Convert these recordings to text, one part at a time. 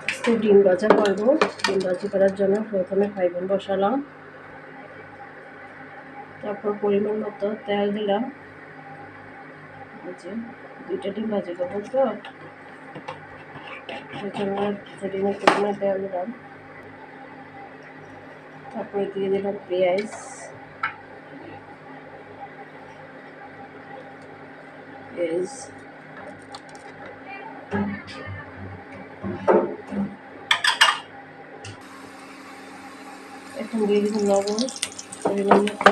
আজকে ডিম ভাজা করবো। ডিম ভাজি করার জন্য প্রথমে ফ্রাই প্যান বসালাম, তারপর পরিমাণ মতো তেল দিলাম। দুইটা ডিম ভাজি করবো তো সেজন্য ডিমের প্রথমে তেল দিলাম, তারপরে দিয়ে দিলাম পেঁয়াজ, এখন দিয়ে দিব লবণ পরিমাণ মতো।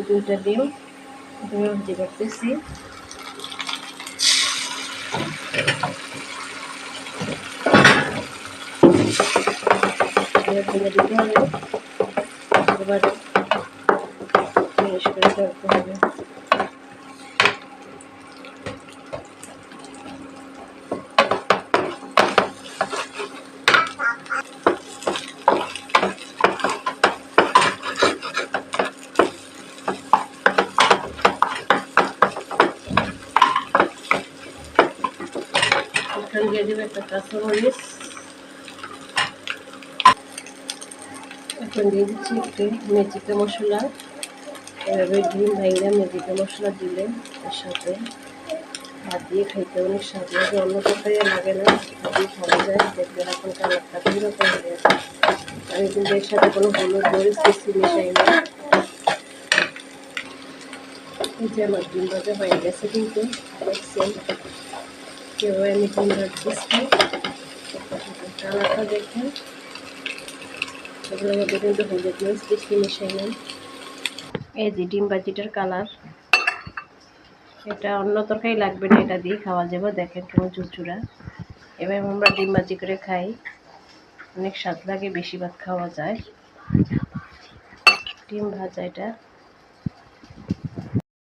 দুইটা ডিম ভাজি করতেছি। ভেঙে দিতে হবে, এবার ফিনিশ করে করতে হবে। এখন দিয়ে দেবো একটা কাঁচামরিচ, এখন দিয়ে দিচ্ছি একটু মেজিকা মশলা। এভাবে ডিম ভাঙা মেজিকা মশলা দিলে এর সাথে ভাত দিয়ে খাইতে অনেক স্বাদ লাগে, অন্য তরকারি লাগে না, ভাত দিয়ে খাওয়া যায়। দেখবেন এখন কালারটা কীরকম হয়ে গেছে। আমি কিন্তু এর সাথে কোনো হলুদ মরিচ বেশি মিশাই না। এই যে আমার ডিম ভাজা হয়ে গেছে, কিন্তু দেখছেন কীভাবে আমি ডিম ভাজতেছি, কালারটা দেখেন। এগুলোর মধ্যে কিন্তু হলুদ মরিচ বেশি মিশাই নাই। এই যে ডিম ভাজিটার কালার, এটা অন্য তরকারি লাগবে না, এটা দিয়ে খাওয়া যাবে। দেখেন কেমন চুরচুরা। এবার আমরা ডিম ভাজি করে খাই, অনেক স্বাদ লাগে, বেশি ভাত খাওয়া যায়। ডিম ভাজা এটা।